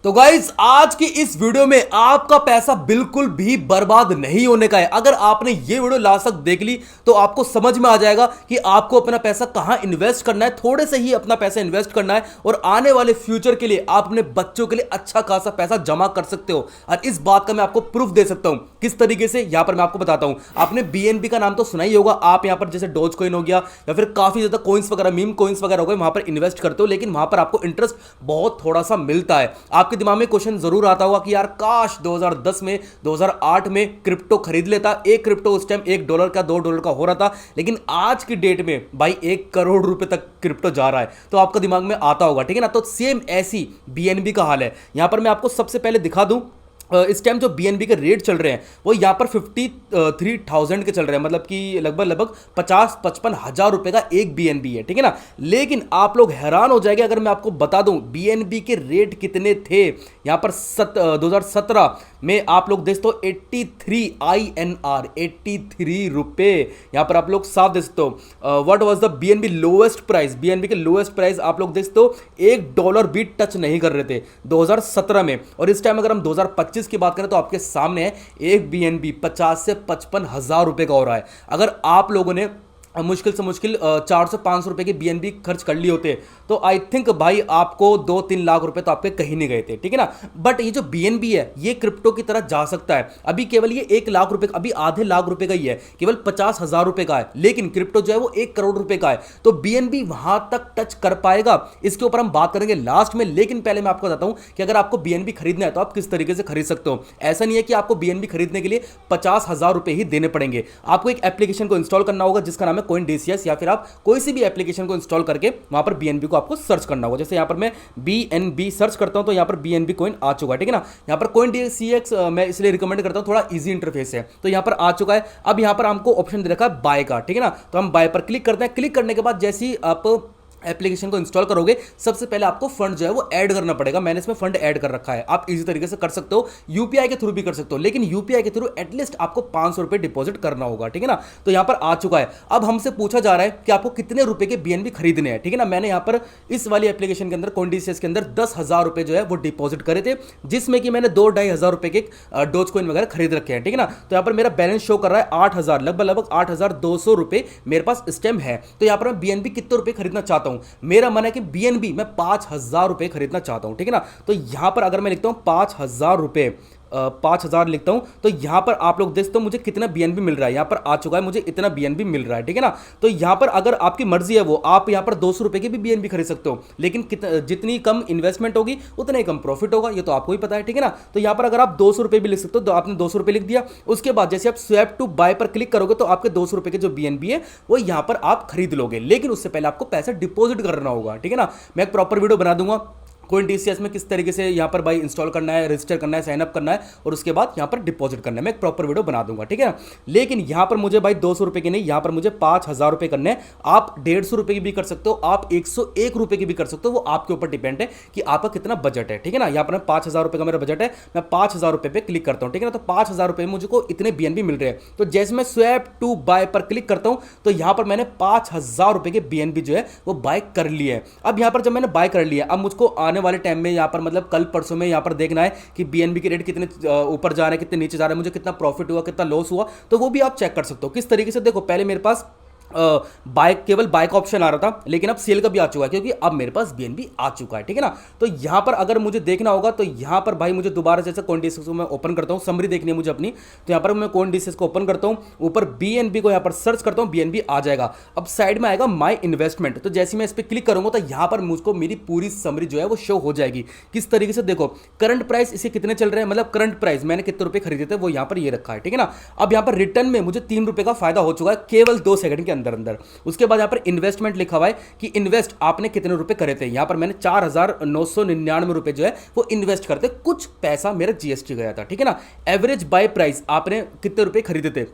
तो गाइज आज की इस वीडियो में आपका पैसा बिल्कुल भी बर्बाद नहीं होने का है। अगर आपने ये वीडियो लास्ट तक देख ली तो आपको समझ में आ जाएगा कि आपको अपना पैसा कहां इन्वेस्ट करना है। थोड़े से ही अपना पैसा इन्वेस्ट करना है और आने वाले फ्यूचर के लिए आप अपने बच्चों के लिए अच्छा खासा पैसा जमा कर सकते हो। और इस बात का मैं आपको प्रूफ दे सकता हूं किस तरीके से, यहां पर मैं आपको बताता हूं। आपने बीएनबी का नाम तो सुना ही होगा। आप यहां पर जैसे डॉज कॉइन हो गया या फिर काफी ज्यादा कॉइन्स वगैरह, मीम कॉइन्स वगैरह हो गए, वहां पर इन्वेस्ट करते हो, लेकिन वहां पर आपको इंटरेस्ट बहुत थोड़ा सा मिलता है। आपके दिमाग में क्वेश्चन जरूर आता होगा कि यार काश 2010 में 2008 में क्रिप्टो खरीद लेता। एक क्रिप्टो उस टाइम $1 का $2 का हो रहा था, लेकिन आज की डेट में भाई 1 करोड़ रुपए तक क्रिप्टो जा रहा है। तो आपका दिमाग में आता होगा, ठीक है ना। तो सेम ऐसी बीएनबी का हाल है। यहां पर मैं आपको सबसे पहले दिखा दूं, इस टाइम जो बीएनबी के रेट चल रहे हैं वो यहाँ पर 53,000 के चल रहे हैं, मतलब कि लगभग लगभग 50-55 हज़ार रुपए का एक बीएनबी है, ठीक है ना। लेकिन आप लोग हैरान हो जाएंगे अगर मैं आपको बता दूं बीएनबी के रेट कितने थे। यहाँ पर 2017 में आप लोग देख तो 83 INR 83 रुपए। यहाँ पर आप लोग साफ देख सकते हो। What was the BNB lowest price, BNB के लोएस्ट प्राइस आप लोग देख सकते हो $1 भी टच नहीं कर रहे थे 2017 में। और इस टाइम अगर हम 2025 की बात करें तो आपके सामने है एक बीएनबी 50 से 55 हज़ार रुपए का हो रहा है। अगर आप लोगों ने मुश्किल से मुश्किल 400-500 रुपए के बीएनबी खर्च कर लिए होते तो आई थिंक भाई आपको 2-3 लाख रुपए तो आपके कहीं नहीं गए थे, ठीक है ना। बट ये जो बीएनबी है ये क्रिप्टो की तरह जा सकता है। अभी केवल ये 1 लाख रुपए, अभी आधे लाख रुपए का ही है, केवल 50,000 रुपए का है, लेकिन क्रिप्टो जो है वो 1 करोड़ रुपए का है। तो बीएनबी वहां तक टच कर पाएगा, इसके ऊपर हम बात करेंगे लास्ट में। लेकिन पहले मैं आपको बताता हूं कि अगर आपको बीएनबी खरीदना है तो आप किस तरीके से खरीद सकते हो। ऐसा नहीं है कि आपको बीएनबी खरीदने के लिए 50,000 रुपए ही देने पड़ेंगे। आपको एक एप्लीकेशन को इंस्टॉल करना होगा जिसका नाम है CoinDCS, या फिर आप कोई सी भी एप्लीकेशन को इंस्टॉल करके वहां पर बीएनबी को आपको सर्च करना होगा। जैसे यहां पर मैं बीएनबी सर्च करता हूं तो यहां पर बीएनबी कॉइन आ चुका है, ठीक है ना। यहां पर CoinDCS मैं इसलिए रिकमेंड करता हूं, थोड़ा इजी इंटरफेस है। तो यहां पर आ चुका है। अब यहां पर हमको ऑप्शन दे रखा है बाय का, ठीक है ना। तो हम बाय पर क्लिक करते हैं। क्लिक करने के बाद जैसे ही आप एप्लीकेशन को इंस्टॉल करोगे सबसे पहले आपको फंड जो है वो ऐड करना पड़ेगा। मैंने इसमें फंड ऐड कर रखा है, आप इजी तरीके से कर सकते हो। यूपीआई के थ्रू भी कर सकते हो, लेकिन यूपीआई के थ्रू एटलीस्ट आपको 500 रुपए डिपॉजिट करना होगा, ठीक है ना। तो यहां पर आ चुका है। अब हमसे पूछा जा रहा है कि आपको कितने रुपए के बीएनबी खरीदने हैं, ठीक है ना। मैंने यहां पर इस वाली एप्लीकेशन के अंदर CoinDCS के अंदर 10,000 रुपए जो है वो डिपॉजिट करे थे, जिसमें कि मैंने 2-2.5 रुपए के डॉज कॉइन वगैरह खरीद रखे हैं, ठीक है ना। तो यहां पर मेरा बैलेंस शो कर रहा है 8,000, लगभग 8,200 रुपए मेरे पास इस टाइम है। तो यहां पर मैं बीएनबी कितने रुपए खरीदना चाहता हूं, मेरा मन है कि बीएनबी मैं 5,000 रुपए खरीदना चाहता हूं, ठीक है ना। तो यहां पर अगर मैं लिखता हूं 5,000 रुपए, 5,000 लिखता हूं तो यहां पर आप लोग देखते हो मुझे कितना बीएनबी मिल रहा है। यहां पर आ चुका है, मुझे इतना बीएनबी मिल रहा है, ठीक है ना। तो यहां पर अगर आपकी मर्जी है वो आप यहां पर 200 रुपए की भी बीएनबी खरीद सकते हो, लेकिन जितनी कम इन्वेस्टमेंट होगी उतना ही कम प्रॉफिट होगा, ये तो आपको ही पता है, ठीक है ना। तो यहां पर अगर आप 200 रुपए भी लिख सकते हो तो आपने 200 रुपए लिख दिया। उसके बाद जैसे आप स्वैप टू बाय पर क्लिक करोगे तो आपके 200 रुपए के जो बीएनबी है वो यहां पर आप खरीद लोगे, लेकिन उससे पहले आपको पैसा डिपॉजिट करना होगा, ठीक है ना। मैं एक प्रॉपर वीडियो बना दूंगा CoinDCS में किस तरीके से यहाँ पर भाई इंस्टॉल करना है, रजिस्टर करना है, साइन अप करना है और उसके बाद यहाँ पर डिपॉजिट करना है। मैं एक प्रॉपर वीडियो बना दूंगा, ठीक है ना। लेकिन यहाँ पर मुझे भाई 200 रुपए की नहीं, यहाँ पर मुझे 5,000 रुपए करने हैं। आप 150 रुपए की भी कर सकते हो, आप 101 रुपए की भी कर सकते हो, वो आपके ऊपर डिपेंड है कि आपका कितना बजट है, ठीक है ना। यहाँ पर 5,000 रुपए का मेरा बजट है, मैं 5,000 रुपए पे क्लिक करता हूँ, ठीक है ना। तो 5,000 रुपए मुझे को इतने बीएनबी मिल रहे हैं। तो जैसे मैं स्वैप टू बाय पर क्लिक करता हूँ तो यहाँ पर मैंने 5,000 रुपए के बीएनबी जो है वो बाय कर लिए हैं। अब यहाँ पर जब मैंने बाय कर लिया, अब मुझको आने वाले टाइम में यहाँ पर मतलब कल परसों में यहां पर देखना है कि बीएनबी के रेट कितने ऊपर जा रहे हैं, कितने नीचे जा रहे हैं, मुझे कितना प्रॉफिट हुआ, कितना लॉस हुआ, तो वो भी आप चेक कर सकते हो। किस तरीके से, देखो पहले मेरे पास केवल बाय का ऑप्शन आ रहा था, लेकिन अब सेल का भी आ चुका है क्योंकि अब मेरे पास बीएनबी आ चुका है, ठीक है ना। तो यहां पर अगर मुझे देखना होगा तो यहां पर भाई मुझे दोबारा जैसे CoinDCS को मैं ओपन करता हूं, समरी देखनी है मुझे अपनी, तो यहां पर मैं CoinDCS को ओपन करता हूं, ऊपर बीएनबी को यहां पर सर्च करता हूं, बीएनबी आ जाएगा। अब साइड में आएगा माई इन्वेस्टमेंट, तो जैसे मैं इस पर क्लिक करूंगा तो यहां पर मुझको मेरी पूरी समरी जो है वो शो हो जाएगी। किस तरीके से, देखो करंट प्राइस इसे कितने चल रहे हैं, मतलब करंट प्राइस मैंने कितने रुपए खरीदे थे वो यहां पर ये रखा है, ठीक है ना। अब यहां पर रिटर्न में मुझे 3 रुपए का फायदा हो चुका है केवल 2 सेकंड के अंदर अंदर। उसके बाद यहां पर इन्वेस्टमेंट लिखा हुआ है कि इन्वेस्ट आपने कितने रुपए करे थे। यहां पर मैंने 4,999 रुपए जो है वो इन्वेस्ट करते, कुछ पैसा मेरा जीएसटी गया था, ठीक है ना। एवरेज बाय प्राइस आपने कितने रुपए खरीदे थे,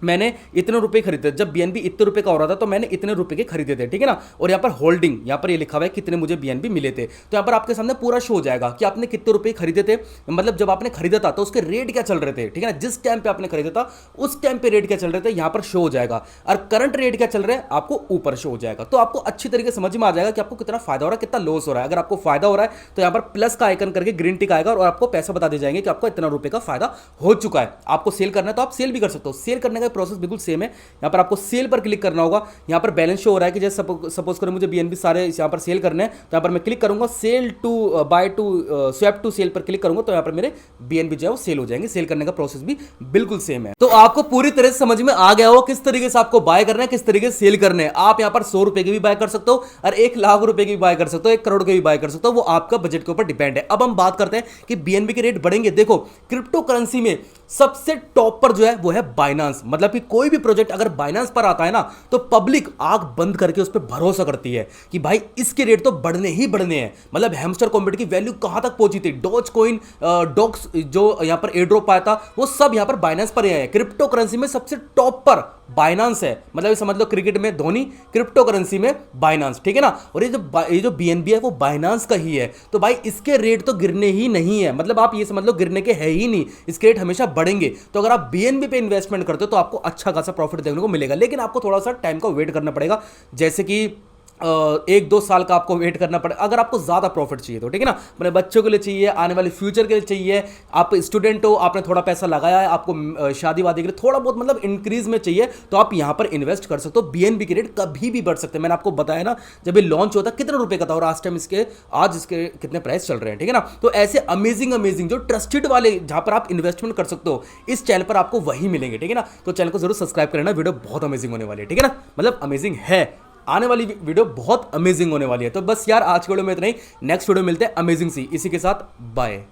मैंने इतने रुपए खरीदे, जब बीएनबी इतने रुपए का हो रहा था तो मैंने इतने रुपए के खरीदे थे, ठीक है ना। और यहाँ पर होल्डिंग, यहाँ पर ये लिखा हुआ है कितने मुझे बीएनबी मिले थे, तो यहाँ पर आपके सामने पूरा शो हो जाएगा कि आपने कितने रुपए खरीदे थे, मतलब जब आपने खरीदा था तो उसके रेट क्या चल रहे थे, ठीक है ना। जिस टाइम पे आपने खरीदा था उस टाइम पे रेट क्या चल रहे थे यहाँ पर शो हो जाएगा, और करंट रेट क्या चल रहा है आपको ऊपर शो हो जाएगा। तो आपको अच्छी तरीके से समझ में आ जाएगा कि आपको कितना फायदा हो रहा है, कितना लॉस हो रहा है। अगर आपको फायदा हो रहा है तो यहाँ पर प्लस का आइकन करके ग्रीन टिक आएगा और आपको पैसा बता दिए जाएंगे कि आपको इतना रुपए का फायदा हो चुका है। आपको सेल करना है तो आप सेल भी कर सकते हो, सेल करने का प्रोसेस बिल्कुल सेम है। यहाँ पर आपको सेल पर क्लिक करना होगा, यहाँ पर बैलेंस शो हो रहा है कि जैसे सपोज करें मुझे बीएनबी सारे यहाँ पर सेल करने हैं, तो यहाँ पर मैं क्लिक करूंगा sell to buy to swap to sell पर क्लिक करूंगा, तो यहाँ पर मेरे बीएनबी जो है वो सेल हो जाएंगे। सेल करने का प्रोसेस भी बिल्कुल सेम है। तो आपको पूरी तरह से समझ में आ गया हो किस तरीके से आपको बाय करना है, किस तरीके से सेल करने हैं। आप यहाँ पर 100 रुपए की भी बाय कर सकते हो और 1 लाख रुपए की भी बाय कर सकते हो, 1 करोड़ की भी बाय कर सकते हो, वो आपका बजट के ऊपर डिपेंड है। अब हम बात करते हैं कि बीएनबी के रेट बढ़ेंगे। देखो क्रिप्टो करेंसी में सबसे टॉप पर जो है वो है बाइनांस, मतलब कि कोई भी प्रोजेक्ट अगर बाइनांस पर आता है ना तो पब्लिक आंख बंद करके उस पर भरोसा करती है कि भाई इसके रेट तो बढ़ने ही बढ़ने हैं। मतलब हैमस्टर कॉम्बेट की वैल्यू कहां तक पहुंची थी, डॉज कॉइन, डॉक्स जो यहां पर एयर ड्रॉप आया था वो सब यहां पर बाइनांस पर ही है। क्रिप्टो करेंसी में सबसे टॉप पर बाइनांस है, मतलब समझ लो क्रिकेट में धोनी, क्रिप्टो करेंसी में बाइनांस, ठीक है ना। और ये जो बीएनबी है वो बाइनांस का ही है, तो भाई इसके रेट तो गिरने ही नहीं है, मतलब आप ये समझ लो गिरने के है ही नहीं, इसके रेट हमेशा बढ़ेंगे। तो अगर आप बीएनबी पे इन्वेस्टमेंट करते हो तो आपको अच्छा खासा प्रॉफिट देखने को मिलेगा, लेकिन आपको थोड़ा सा टाइम का वेट करना पड़ेगा, जैसे कि 1-2 साल का आपको वेट करना पड़ेगा अगर आपको ज़्यादा प्रॉफिट चाहिए तो, ठीक है ना। मतलब बच्चों के लिए चाहिए, आने वाले फ्यूचर के लिए चाहिए, आप स्टूडेंट हो, आपने थोड़ा पैसा लगाया है, आपको शादी वादी के लिए थोड़ा बहुत मतलब इंक्रीज में चाहिए, तो आप यहाँ पर इन्वेस्ट कर सकते हो। बीएनबी के रेट कभी भी बढ़ सकते हैं, मैंने आपको बताया ना जब ये लॉन्च होता कितने रुपए का था और आज इसके कितने प्राइस चल रहे हैं, ठीक है ना। तो ऐसे अमेजिंग जो ट्रस्टेड वाले जहाँ पर आप इन्वेस्टमेंट कर सकते हो इस चैनल पर आपको वही मिलेंगे, ठीक है ना। तो चैनल को जरूर सब्सक्राइब करना, वीडियो बहुत अमेजिंग होने वाली है, ठीक है ना। मतलब अमेजिंग है, आने वाली वीडियो बहुत अमेजिंग होने वाली है। तो बस यार आज के वीडियो में इतना ही, नेक्स्ट वीडियो मिलते हैं अमेजिंग सी। इसी के साथ बाय।